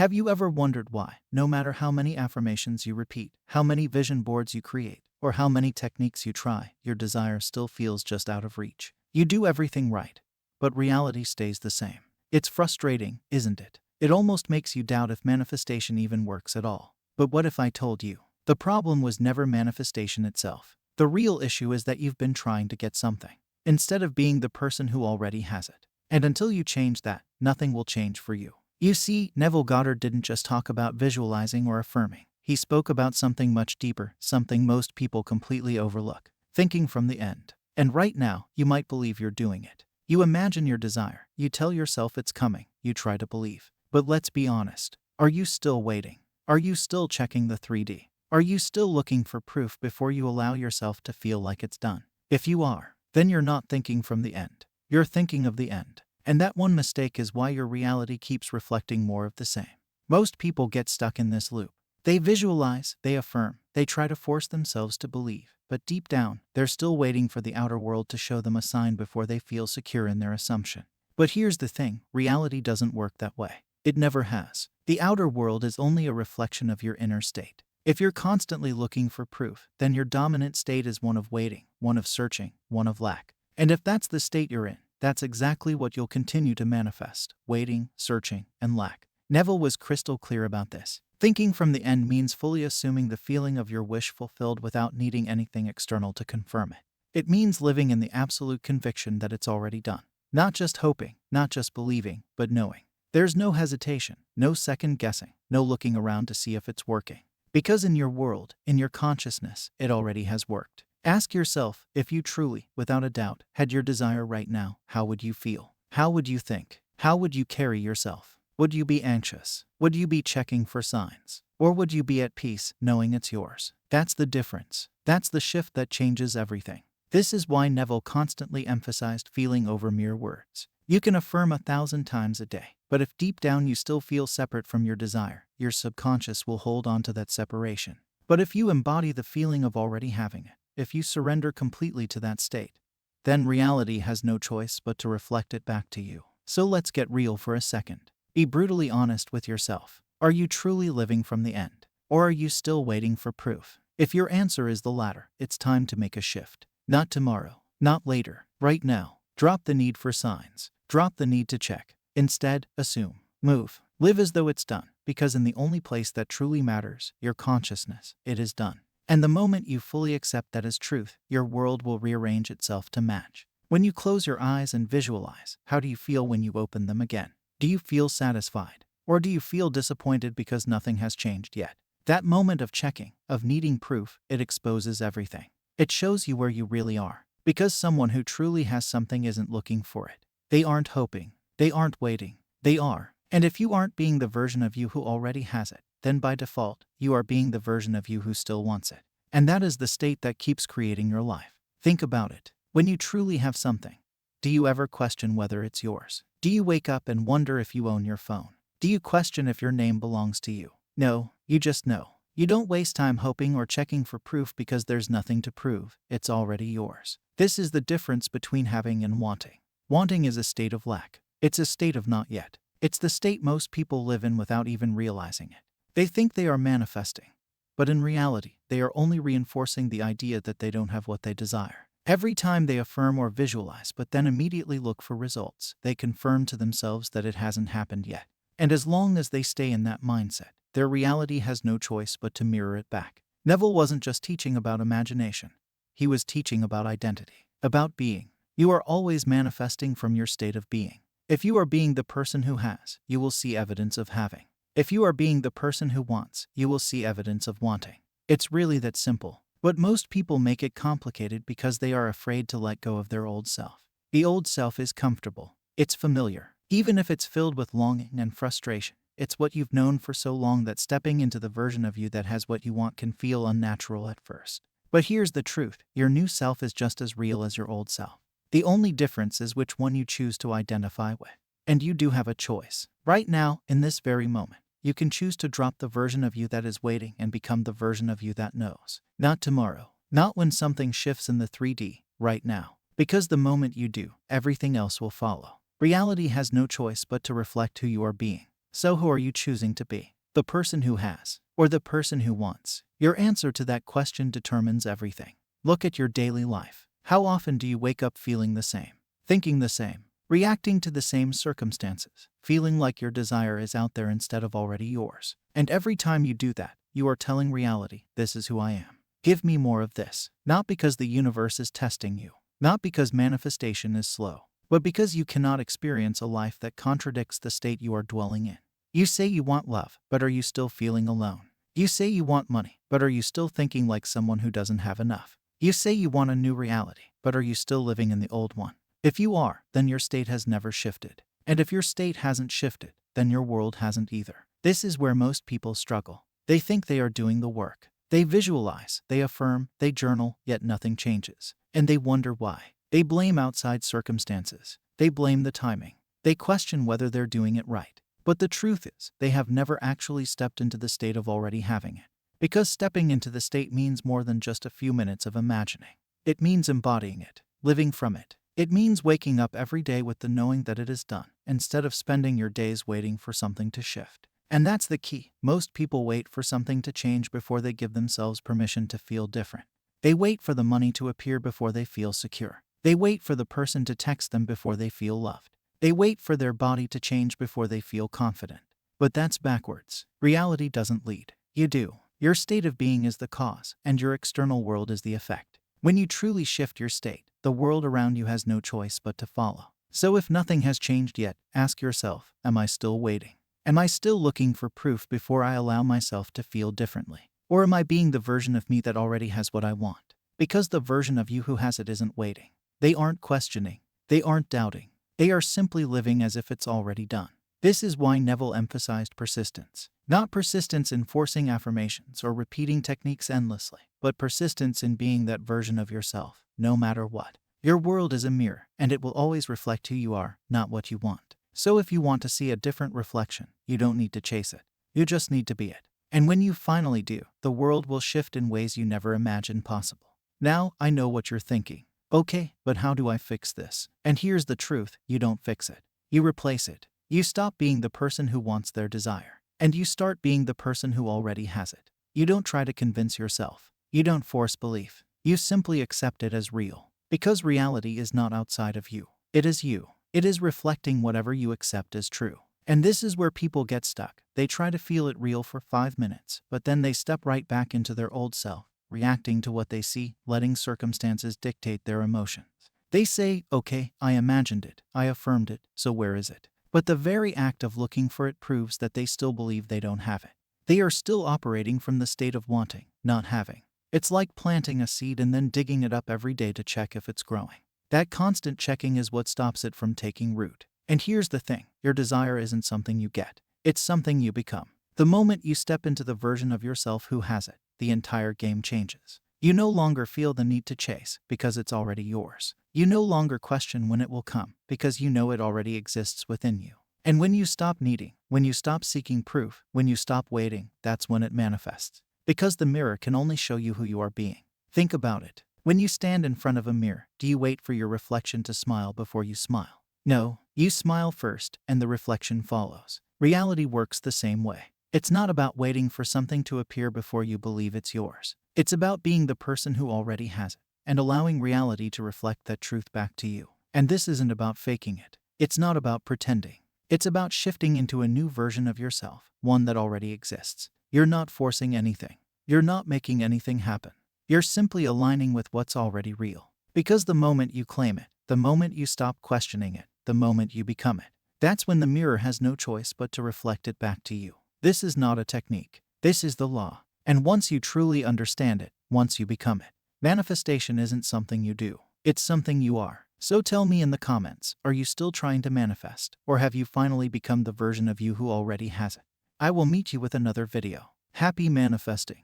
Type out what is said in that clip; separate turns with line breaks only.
Have you ever wondered why, no matter how many affirmations you repeat, how many vision boards you create, or how many techniques you try, your desire still feels just out of reach? You do everything right, but reality stays the same. It's frustrating, isn't it? It almost makes you doubt if manifestation even works at all. But what if I told you? The problem was never manifestation itself. The real issue is that you've been trying to get something, instead of being the person who already has it. And until you change that, nothing will change for you. You see, Neville Goddard didn't just talk about visualizing or affirming. He spoke about something much deeper, something most people completely overlook: thinking from the end. And right now, you might believe you're doing it. You imagine your desire, you tell yourself it's coming, you try to believe. But let's be honest, are you still waiting? Are you still checking the 3D? Are you still looking for proof before you allow yourself to feel like it's done? If you are, then you're not thinking from the end. You're thinking of the end. And that one mistake is why your reality keeps reflecting more of the same. Most people get stuck in this loop. They visualize, they affirm, they try to force themselves to believe, but deep down, they're still waiting for the outer world to show them a sign before they feel secure in their assumption. But here's the thing, reality doesn't work that way. It never has. The outer world is only a reflection of your inner state. If you're constantly looking for proof, then your dominant state is one of waiting, one of searching, one of lack. And if that's the state you're in, that's exactly what you'll continue to manifest: waiting, searching, and lack. Neville was crystal clear about this. Thinking from the end means fully assuming the feeling of your wish fulfilled without needing anything external to confirm it. It means living in the absolute conviction that it's already done. Not just hoping, not just believing, but knowing. There's no hesitation, no second guessing, no looking around to see if it's working. Because in your world, in your consciousness, it already has worked. Ask yourself, if you truly, without a doubt, had your desire right now, how would you feel? How would you think? How would you carry yourself? Would you be anxious? Would you be checking for signs? Or would you be at peace, knowing it's yours? That's the difference. That's the shift that changes everything. This is why Neville constantly emphasized feeling over mere words. You can affirm 1,000 times a day, but if deep down you still feel separate from your desire, your subconscious will hold on to that separation. But if you embody the feeling of already having it, if you surrender completely to that state, then reality has no choice but to reflect it back to you. So let's get real for a second. Be brutally honest with yourself. Are you truly living from the end? Or are you still waiting for proof? If your answer is the latter, it's time to make a shift. Not tomorrow, not later, right now. Drop the need for signs. Drop the need to check. Instead, assume. Move. Live as though it's done, because in the only place that truly matters, your consciousness, it is done. And the moment you fully accept that as truth, your world will rearrange itself to match. When you close your eyes and visualize, how do you feel when you open them again? Do you feel satisfied? Or do you feel disappointed because nothing has changed yet? That moment of checking, of needing proof, it exposes everything. It shows you where you really are. Because someone who truly has something isn't looking for it. They aren't hoping. They aren't waiting. They are. And if you aren't being the version of you who already has it, then by default, you are being the version of you who still wants it. And that is the state that keeps creating your life. Think about it. When you truly have something, do you ever question whether it's yours? Do you wake up and wonder if you own your phone? Do you question if your name belongs to you? No, you just know. You don't waste time hoping or checking for proof because there's nothing to prove. It's already yours. This is the difference between having and wanting. Wanting is a state of lack. It's a state of not yet. It's the state most people live in without even realizing it. They think they are manifesting, but in reality, they are only reinforcing the idea that they don't have what they desire. Every time they affirm or visualize but then immediately look for results, they confirm to themselves that it hasn't happened yet. And as long as they stay in that mindset, their reality has no choice but to mirror it back. Neville wasn't just teaching about imagination. He was teaching about identity, about being. You are always manifesting from your state of being. If you are being the person who has, you will see evidence of having. If you are being the person who wants, you will see evidence of wanting. It's really that simple. But most people make it complicated because they are afraid to let go of their old self. The old self is comfortable. It's familiar. Even if it's filled with longing and frustration, it's what you've known for so long that stepping into the version of you that has what you want can feel unnatural at first. But here's the truth. Your new self is just as real as your old self. The only difference is which one you choose to identify with. And you do have a choice. Right now, in this very moment, you can choose to drop the version of you that is waiting and become the version of you that knows. Not tomorrow. Not when something shifts in the 3D. Right now. Because the moment you do, everything else will follow. Reality has no choice but to reflect who you are being. So who are you choosing to be? The person who has, or the person who wants? Your answer to that question determines everything. Look at your daily life. How often do you wake up feeling the same, thinking the same, reacting to the same circumstances, feeling like your desire is out there instead of already yours? And every time you do that, you are telling reality, this is who I am. Give me more of this. Not because the universe is testing you, not because manifestation is slow, but because you cannot experience a life that contradicts the state you are dwelling in. You say you want love, but are you still feeling alone? You say you want money, but are you still thinking like someone who doesn't have enough? You say you want a new reality, but are you still living in the old one? If you are, then your state has never shifted. And if your state hasn't shifted, then your world hasn't either. This is where most people struggle. They think they are doing the work. They visualize, they affirm, they journal, yet nothing changes. And they wonder why. They blame outside circumstances. They blame the timing. They question whether they're doing it right. But the truth is, they have never actually stepped into the state of already having it. Because stepping into the state means more than just a few minutes of imagining. It means embodying it, living from it. It means waking up every day with the knowing that it is done, instead of spending your days waiting for something to shift. And that's the key. Most people wait for something to change before they give themselves permission to feel different. They wait for the money to appear before they feel secure. They wait for the person to text them before they feel loved. They wait for their body to change before they feel confident. But that's backwards. Reality doesn't lead. You do. Your state of being is the cause, and your external world is the effect. When you truly shift your state, the world around you has no choice but to follow. So if nothing has changed yet, ask yourself, am I still waiting? Am I still looking for proof before I allow myself to feel differently? Or am I being the version of me that already has what I want? Because the version of you who has it isn't waiting. They aren't questioning. They aren't doubting. They are simply living as if it's already done. This is why Neville emphasized persistence. Not persistence in forcing affirmations or repeating techniques endlessly, but persistence in being that version of yourself, no matter what. Your world is a mirror, and it will always reflect who you are, not what you want. So if you want to see a different reflection, you don't need to chase it. You just need to be it. And when you finally do, the world will shift in ways you never imagined possible. Now, I know what you're thinking. Okay, but how do I fix this? And here's the truth, you don't fix it. You replace it. You stop being the person who wants their desire, and you start being the person who already has it. You don't try to convince yourself. You don't force belief. You simply accept it as real. Because reality is not outside of you. It is you. It is reflecting whatever you accept as true. And this is where people get stuck. They try to feel it real for 5 minutes, but then they step right back into their old self, reacting to what they see, letting circumstances dictate their emotions. They say, okay, I imagined it, I affirmed it, so where is it? But the very act of looking for it proves that they still believe they don't have it. They are still operating from the state of wanting, not having. It's like planting a seed and then digging it up every day to check if it's growing. That constant checking is what stops it from taking root. And here's the thing, your desire isn't something you get. It's something you become. The moment you step into the version of yourself who has it, the entire game changes. You no longer feel the need to chase, because it's already yours. You no longer question when it will come, because you know it already exists within you. And when you stop needing, when you stop seeking proof, when you stop waiting, that's when it manifests. Because the mirror can only show you who you are being. Think about it. When you stand in front of a mirror, do you wait for your reflection to smile before you smile? No, you smile first, and the reflection follows. Reality works the same way. It's not about waiting for something to appear before you believe it's yours. It's about being the person who already has it, and allowing reality to reflect that truth back to you. And this isn't about faking it. It's not about pretending. It's about shifting into a new version of yourself, one that already exists. You're not forcing anything. You're not making anything happen. You're simply aligning with what's already real. Because the moment you claim it, the moment you stop questioning it, the moment you become it, that's when the mirror has no choice but to reflect it back to you. This is not a technique. This is the law. And once you truly understand it, once you become it, manifestation isn't something you do. It's something you are. So tell me in the comments, are you still trying to manifest, or have you finally become the version of you who already has it? I will meet you with another video. Happy manifesting.